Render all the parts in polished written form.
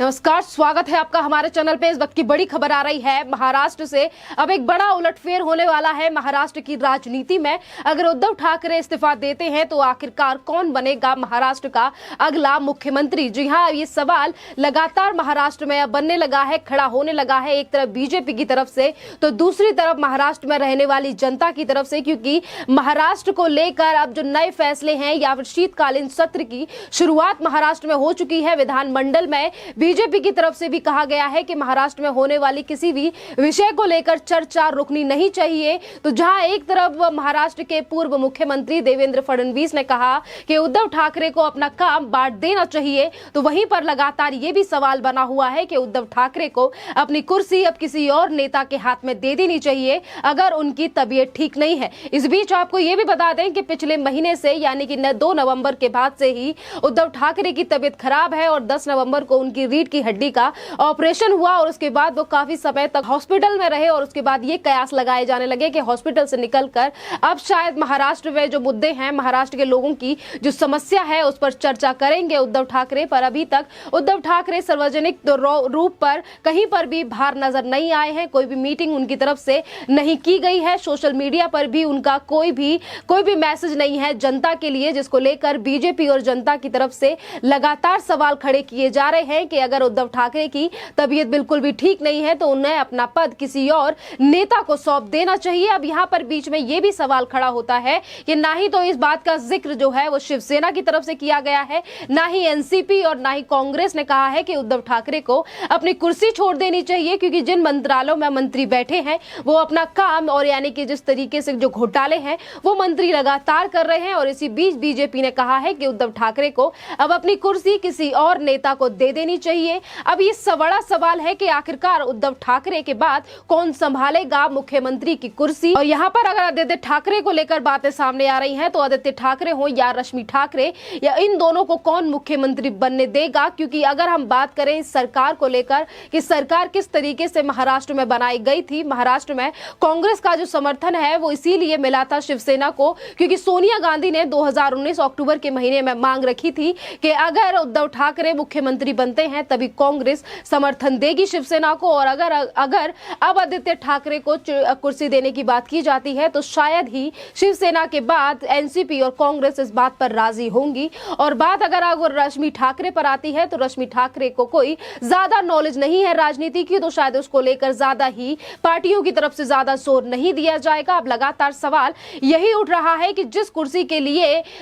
नमस्कार, स्वागत है आपका हमारे चैनल पे। इस वक्त की बड़ी खबर आ रही है महाराष्ट्र से। अब एक बड़ा उलटफेर होने वाला है महाराष्ट्र की राजनीति में। अगर उद्धव ठाकरे इस्तीफा देते हैं तो आखिरकार कौन बनेगा महाराष्ट्र का अगला मुख्यमंत्री? जी हाँ, ये सवाल लगातार महाराष्ट्र में अब बनने लगा है, खड़ा होने लगा है। एक तरफ बीजेपी की तरफ से तो दूसरी तरफ महाराष्ट्र में रहने वाली जनता की तरफ से, क्योंकि महाराष्ट्र को लेकर अब जो नए फैसले हैं या फिर शीतकालीन सत्र की शुरुआत महाराष्ट्र में हो चुकी है। विधानमंडल में बीजेपी की तरफ से भी कहा गया है कि महाराष्ट्र में होने वाली किसी भी विषय को लेकर चर्चा रुकनी नहीं चाहिए। तो जहां एक तरफ महाराष्ट्र के पूर्व मुख्यमंत्री देवेंद्र फडणवीस ने कहा कि उद्धव ठाकरे को अपना काम बांट देना चाहिए, तो वहीं पर लगातार ये भी सवाल बना हुआ है कि उद्धव ठाकरे को अपनी कुर्सी अब किसी और नेता के हाथ में दे देनी चाहिए अगर उनकी तबीयत ठीक नहीं है। इस बीच आपको ये भी बता दें कि पिछले महीने से यानी कि 2 नवंबर के बाद से ही उद्धव ठाकरे की तबीयत खराब है और 10 नवंबर को उनकी रीढ़ की हड्डी का ऑपरेशन हुआ और उसके बाद वो काफी समय तक हॉस्पिटल में रहे। और उसके बाद ये कयास लगाए जाने लगे कि हॉस्पिटल से निकलकर अब शायद महाराष्ट्र में जो मुद्दे हैं, महाराष्ट्र के लोगों की जो समस्या है उस पर चर्चा करेंगे उद्धव ठाकरे। पर अभी तक उद्धव ठाकरे सार्वजनिक रूप पर कहीं पर भी बाहर नजर नहीं आए हैं। कोई भी मीटिंग उनकी तरफ से नहीं की गई है। सोशल मीडिया पर भी उनका कोई भी मैसेज नहीं है जनता के लिए, जिसको लेकर बीजेपी और जनता की तरफ से लगातार सवाल खड़े किए जा रहे हैं कि अगर उद्धव ठाकरे की तबीयत बिल्कुल भी ठीक नहीं है तो उन्हें अपना पद किसी और नेता को सौंप देना चाहिए। अब यहाँ पर बीच में ये भी सवाल खड़ा होता है कि ना ही तो इस बात का जिक्र जो है वो शिवसेना की तरफ से किया गया है, ना ही एनसीपी और ना ही कांग्रेस ने कहा है कि उद्धव ठाकरे को अपनी कुर्सी छोड़ देनी चाहिए, क्योंकि जिन मंत्रालयों में मंत्री बैठे हैं वो अपना काम और यानी कि जिस तरीके से जो घोटाले हैं वो मंत्री लगातार कर रहे हैं। और इसी बीच बीजेपी ने कहा है कि उद्धव ठाकरे को अब अपनी कुर्सी किसी और नेता को दे देनी चाहिए। अब ये बड़ा सवाल है कि आखिरकार उद्धव ठाकरे के बाद कौन संभालेगा मुख्यमंत्री की कुर्सी। और यहाँ पर अगर आदित्य ठाकरे को लेकर बातें सामने आ रही हैं तो आदित्य ठाकरे हो या रश्मि ठाकरे, या इन दोनों को कौन मुख्यमंत्री बनने देगा? क्योंकि अगर हम बात करें इस सरकार को लेकर कि सरकार किस तरीके से महाराष्ट्र में बनाई गई थी, महाराष्ट्र में कांग्रेस का जो समर्थन है वो इसीलिए मिला था शिवसेना को, क्योंकि सोनिया गांधी ने 2019 अक्टूबर के महीने में मांग रखी थी कि अगर उद्धव ठाकरे मुख्यमंत्री बनते हैं तभी कांग्रेस समर्थन देगी शिवसेना को। और अगर अब आदित्य ठाकरे को कुर्सी देने की बात की जाती है तो शायद ही शिवसेना के बाद एनसीपी और कांग्रेस इस बात पर राजी होंगी। और बात अगर रश्मि ठाकरे पर आती है तो रश्मि ठाकरे को कोई ज्यादा नॉलेज नहीं है राजनीति की, तो शायद उसको लेकर ज्यादा ही पार्टियों की तरफ से ज्यादा जोर नहीं दिया जाएगा। अब लगातार सवाल यही उठ रहा है कि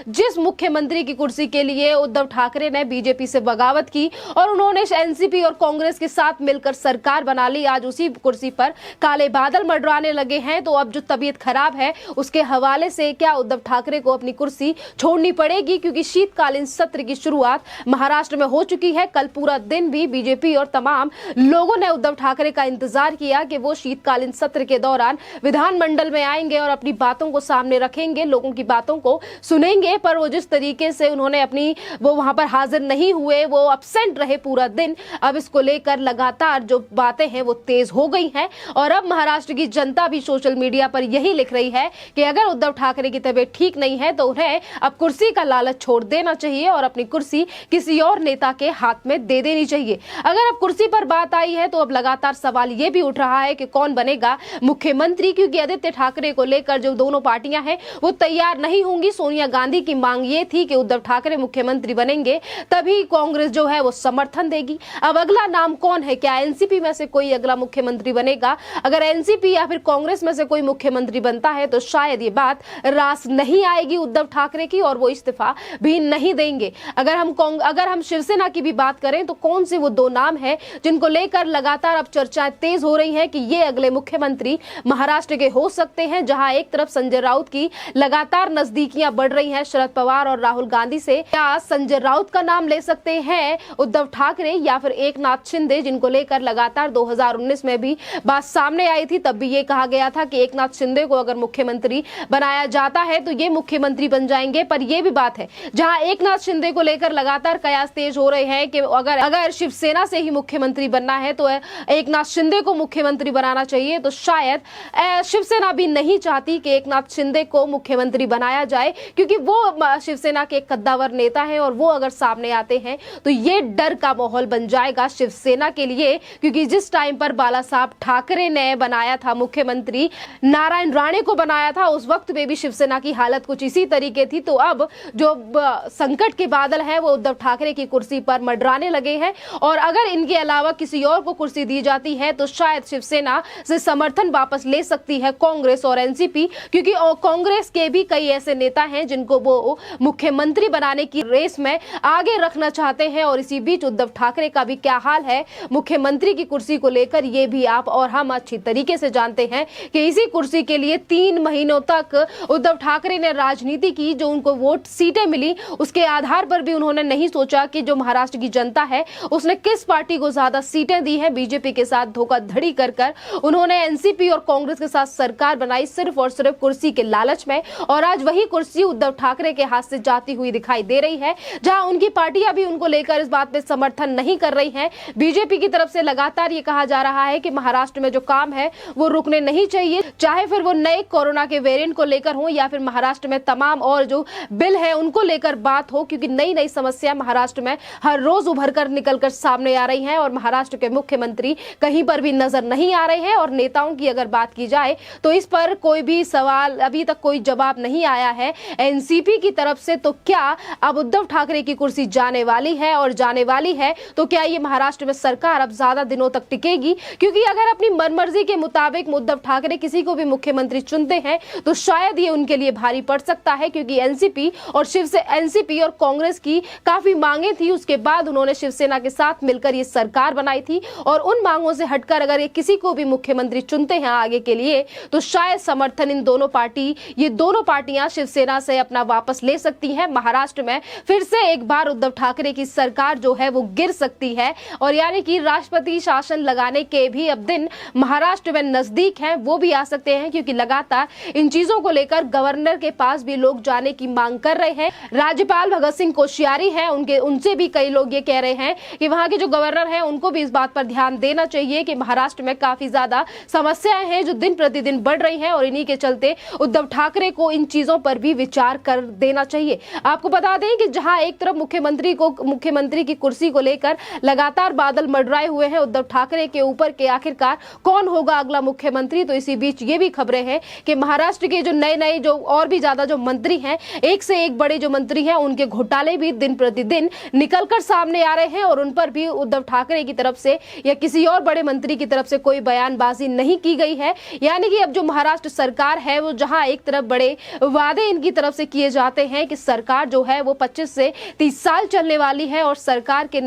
जिस मुख्यमंत्री की कुर्सी के लिए उद्धव ठाकरे ने बीजेपी से बगावत की और उन्होंने एनसीपी और कांग्रेस के साथ मिलकर सरकार बना ली, आज उसी कुर्सी पर काले बादल मंडराने लगे हैं। तो अब जो तबीयत खराब है उसके हवाले से क्या उद्धव ठाकरे को अपनी कुर्सी छोड़नी पड़ेगी? क्योंकि शीतकालीन सत्र की शुरुआत महाराष्ट्र में हो चुकी है। कल पूरा दिन भी बीजेपी और तमाम लोगों ने उद्धव ठाकरे का इंतजार किया कि वो शीतकालीन सत्र के दौरान विधानमंडल में आएंगे और अपनी बातों को सामने रखेंगे, लोगों की बातों को सुनेंगे। पर वो जिस तरीके से उन्होंने वो वहां पर हाजिर नहीं हुए, वो एब्सेंट रहे पूरा दिन। अब इसको लेकर लगातार जो बातें हैं वो तेज हो गई हैं और अब महाराष्ट्र की जनता भी सोशल मीडिया पर यही लिख रही है कि अगर उद्धव ठाकरे की तबीयत ठीक नहीं है तो उन्हें अब कुर्सी का लालच छोड़ देना चाहिए और अपनी कुर्सी किसी और नेता के हाथ में दे देनी चाहिए। अगर अब कुर्सी पर बात आई है तो अब लगातार सवाल ये भी उठ रहा है कि कौन बनेगा मुख्यमंत्री, क्योंकि आदित्य ठाकरे को लेकर जो दोनों पार्टियां हैं वो तैयार नहीं होंगी। सोनिया गांधी की मांग ये थी कि उद्धव ठाकरे मुख्यमंत्री बनेंगे तभी कांग्रेस जो है वो समर्थन देगी। अब अगला नाम कौन है? क्या एनसीपी में से कोई अगला मुख्यमंत्री बनेगा? अगर एनसीपी या फिर कांग्रेस में से कोई मुख्यमंत्री बनता है तो शायद ये बात रास नहीं आएगी उद्धव ठाकरे की और वो इस्तीफा भी नहीं देंगे। अगर हम शिवसेना की भी बात करें तो कौन से वो 2 नाम है जिनको लेकर लगातार अब चर्चाएं तेज हो रही हैं कि ये अगले मुख्यमंत्री महाराष्ट्र के हो सकते हैं। जहां एक तरफ संजय राउत की लगातार नजदीकियां बढ़ रही हैं शरद पवार और राहुल गांधी से, क्या संजय राउत का नाम ले सकते हैं उद्धव ठाकरे या फिर एकनाथ शिंदे, जिनको लेकर लगातार 2019 में भी बात सामने आई थी। तब भी ये कहा गया था कि एकनाथ शिंदे को अगर मुख्यमंत्री बनाया जाता है तो ये मुख्यमंत्री बन जाएंगे। पर यह भी बात है जहां एकनाथ शिंदे को लेकर लगातार कयास तेज हो रहे हैं कि अगर शिवसेना से ही मुख्यमंत्री बनना है तो एकनाथ शिंदे को मुख्यमंत्री बनाना चाहिए। तो शायद शिवसेना भी नहीं चाहती कि एकनाथ शिंदे को मुख्यमंत्री बनाया जाए, क्योंकि वो शिवसेना के कद्दावर नेता हैं और वो अगर सामने आते हैं तो ये डर का माहौल माहौल बन जाएगा शिवसेना के लिए, क्योंकि जिस टाइम पर बाला साहब ठाकरे ने बनाया था मुख्यमंत्री, नारायण राणे को बनाया था, उस वक्त में भी शिवसेना की हालत कुछ इसी तरीके थी। तो अब जो संकट के बादल हैं वो उद्धव ठाकरे की कुर्सी पर मंडराने लगे हैं, और अगर इनके अलावा किसी और को कुर्सी दी जाती है तो शायद शिवसेना से समर्थन वापस ले सकती है कांग्रेस और एनसीपी, क्योंकि कांग्रेस के भी कई ऐसे नेता हैं जिनको वो मुख्यमंत्री बनाने की रेस में आगे रखना चाहते हैं। और इसी बीच उद्धव ठाकरे का भी क्या हाल है मुख्यमंत्री की कुर्सी को लेकर, ये भी आप और हम अच्छी तरीके से जानते हैं कि इसी कुर्सी के लिए 3 महीनों तक उद्धव ठाकरे ने राजनीति की। जो उनको वोट सीटें मिली उसके आधार पर भी उन्होंने नहीं सोचा कि जो महाराष्ट्र की जनता है उसने किस पार्टी को ज्यादा सीटें दी हैं। बीजेपी के साथ धोखाधड़ी कर उन्होंने एनसीपी और कांग्रेस के साथ सरकार बनाई सिर्फ और सिर्फ कुर्सी के लालच में, और आज वही कुर्सी उद्धव ठाकरे के हाथ से जाती हुई दिखाई दे रही है, जहां उनकी पार्टियां भी उनको लेकर इस बात पे समर्थन नहीं कर रही हैं। बीजेपी की तरफ से लगातार ये कहा जा रहा है कि महाराष्ट्र में जो काम है वो रुकने नहीं चाहिए, चाहे फिर वो नए कोरोना के वेरिएंट को लेकर हो या फिर महाराष्ट्र में तमाम और जो बिल है उनको लेकर बात हो, क्योंकि नई नई समस्या महाराष्ट्र में हर रोज उभर कर निकल कर सामने आ रही हैं और महाराष्ट्र के मुख्यमंत्री कहीं पर भी नजर नहीं आ रहे हैं। और नेताओं की अगर बात की जाए तो इस पर कोई भी सवाल अभी तक कोई जवाब नहीं आया है एनसीपी की तरफ से। तो क्या अब उद्धव ठाकरे की कुर्सी जाने वाली है, और जाने वाली है तो क्या ये महाराष्ट्र में सरकार अब ज्यादा दिनों तक टिकेगी? क्योंकि अगर अपनी मनमर्जी के मुताबिक उद्धव ठाकरे किसी को भी मुख्यमंत्री चुनते हैं तो शायद ये उनके लिए भारी पड़ सकता है, क्योंकि एनसीपी और कांग्रेस की काफी मांगे थी। उसके बाद उन्होंने शिवसेना के साथ मिलकर ये सरकार बनाई थी, और उन मांगों से हटकर अगर ये किसी को भी मुख्यमंत्री चुनते हैं आगे के लिए तो शायद समर्थन ये दोनों पार्टियां शिवसेना से अपना वापस ले सकती हैं। महाराष्ट्र में फिर से एक बार उद्धव ठाकरे की सरकार जो है वो गिर सकती है, और यानी कि राष्ट्रपति शासन लगाने के भी अब दिन महाराष्ट्र में नजदीक हैं, वो भी आ सकते हैं, क्योंकि लगातार इन चीजों को लेकर गवर्नर के पास भी लोग जाने की मांग कर रहे हैं। राज्यपाल भगत सिंह कोश्यारी हैं, उनसे भी कई लोग ये कह रहे हैं कि वहां के जो गवर्नर हैं उनको भी इस बात पर ध्यान देना चाहिए कि महाराष्ट्र में काफी ज्यादा समस्याएं हैं जो दिन प्रतिदिन बढ़ रही हैं, और इन्हीं के चलते उद्धव ठाकरे को इन चीजों पर भी विचार कर देना चाहिए। आपको बता दें कि जहां एक तरफ मुख्यमंत्री की कुर्सी को लेकर लगातार बादल मंडराए हुए हैं उद्धव ठाकरे के ऊपर के आखिरकार कौन होगा अगला मुख्यमंत्री, तो इसी बीच ये भी खबरें हैं कि महाराष्ट्र के जो नए जो और भी ज्यादा जो मंत्री हैं, एक से एक बड़े जो मंत्री हैं, उनके घोटाले भी दिन प्रतिदिन निकलकर सामने आ रहे हैं, और उन पर भी उद्धव ठाकरे की तरफ से या किसी और बड़े मंत्री की तरफ से कोई बयानबाजी नहीं की गई है। यानी कि अब जो महाराष्ट्र सरकार है वो जहां एक तरफ बड़े वादे इनकी तरफ से किए जाते हैं कि सरकार जो है वो 25 से 30 साल चलने वाली है, और सरकार के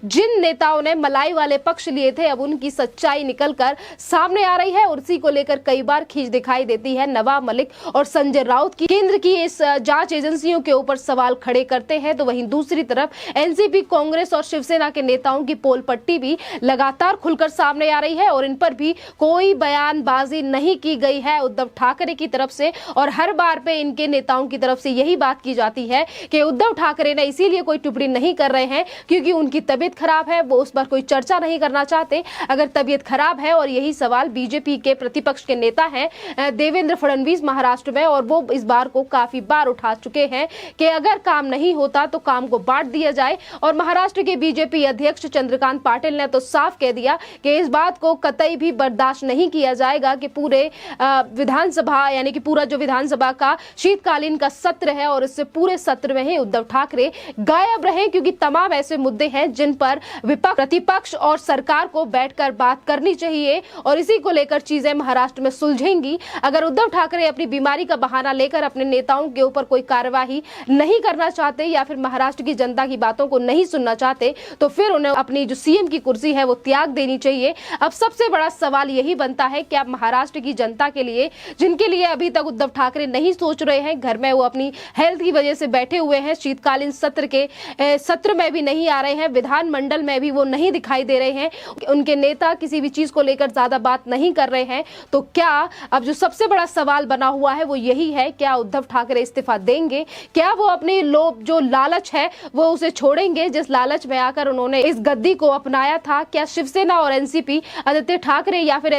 जिन नेताओं ने मलाई वाले पक्ष लिए थे अब उनकी सच्चाई निकलकर सामने आ रही है, और उसी को लेकर कई बार खींच दिखाई देती है नवाब मलिक और संजय राउत की। केंद्र की इस जांच एजेंसियों के ऊपर सवाल खड़े करते हैं, तो वहीं दूसरी तरफ एनसीपी, कांग्रेस और शिवसेना के नेताओं की पोल पट्टी भी लगातार खुलकर सामने आ रही है, और इन पर भी कोई बयानबाजी नहीं की गई है उद्धव ठाकरे की तरफ से। और हर बार पे इनके नेताओं की तरफ से यही बात की जाती है कि उद्धव ठाकरे ने इसीलिए कोई टिप्पणी नहीं कर रहे हैं क्योंकि उनकी तबीयत खराब है, वो उस पर कोई चर्चा नहीं करना चाहते। अगर तबीयत खराब है, और यही सवाल बीजेपी के प्रतिपक्ष के नेता हैं देवेंद्र फडणवीस महाराष्ट्र में, और वो इस बार को काफी बार उठा चुके हैं कि अगर काम नहीं होता तो काम को बांट दिया जाए। और महाराष्ट्र के बीजेपी अध्यक्ष चंद्रकांत पाटिल ने तो साफ कह दिया कि इस बात को कतई भी बर्दाश्त नहीं किया जाएगा कि पूरे विधानसभा यानी कि पूरा जो विधानसभा का शीतकालीन का सत्र है और इससे पूरे सत्र में ही उद्धव ठाकरे गायब रहे, क्योंकि तमाम ऐसे मुद्दे हैं जिन पर विपक्ष, प्रतिपक्ष और सरकार को बैठकर बात करनी चाहिए, और इसी को लेकर चीजें महाराष्ट्र में सुलझेंगी। अगर उद्धव ठाकरे अपनी बीमारी का बहाना लेकर अपने नेताओं के ऊपर कोई कार्यवाही नहीं करना चाहते या फिर महाराष्ट्र की जनता की बातों को नहीं सुनना चाहते, तो फिर उन्हें अपनी जो सीएम की कुर्सी है वो त्याग देनी चाहिए। अब सबसे बड़ा सवाल यही बनता है कि आप महाराष्ट्र की जनता के लिए, जिनके लिए अभी तक उद्धव ठाकरे नहीं सोच रहे हैं, घर में वो अपनी हेल्थ की वजह से बैठे हुए हैं, शीतकालीन सत्र में भी नहीं आ रहे हैं, विधानमंडल में भी वो नहीं दिखाई दे रहे हैं, उनके नेता किसी भी चीज को लेकर ज्यादा बात नहीं कर रहे हैं, तो क्या अब जो सबसे बड़ा सवाल बना हुआ है वो यही है, क्या उद्धव ठाकरे इस्तीफा देंगे? क्या वो अपने लोभ, जो लालच है वो उसे छोड़ेंगे जिस लालच में आकर उन्होंने इस गद्दी को अपनाया था? क्या शिवसेना और एनसीपी आदित्य ठाकरे या फिर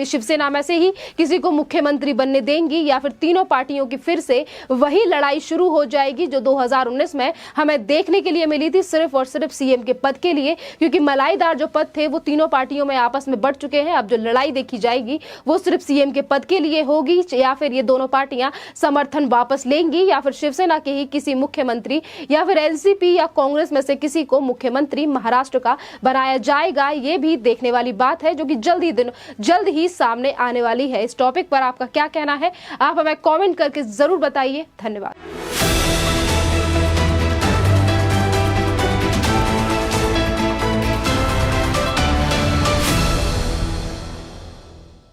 शिवसेना में से ही किसी को मुख्यमंत्री बनने देंगी, या फिर तीनों पार्टियों की फिर से वही लड़ाई शुरू हो जाएगी जो 2019 में हमें देखने के लिए मिली थी, सिर्फ और सिर्फ सीएम के पद के लिए, क्योंकि मलाईदार जो पद थे वो तीनों पार्टियों में आपस में बढ़ चुके हैं। अब जो लड़ाई देखी जाएगी वो सिर्फ सीएम के पद के लिए होगी, या फिर ये दोनों पार्टियां समर्थन वापस लेंगी, या फिर शिवसेना के ही किसी मुख्यमंत्री या फिर एनसीपी या कांग्रेस में से किसी को मुख्यमंत्री महाराष्ट्र का बनाया जाएगा। ये भी देखने वाली बात है जो कि जल्द ही सामने आने वाली है। इस टॉपिक पर आपका क्या कहना है, आप हमें कमेंट करके जरूर बताइए। धन्यवाद।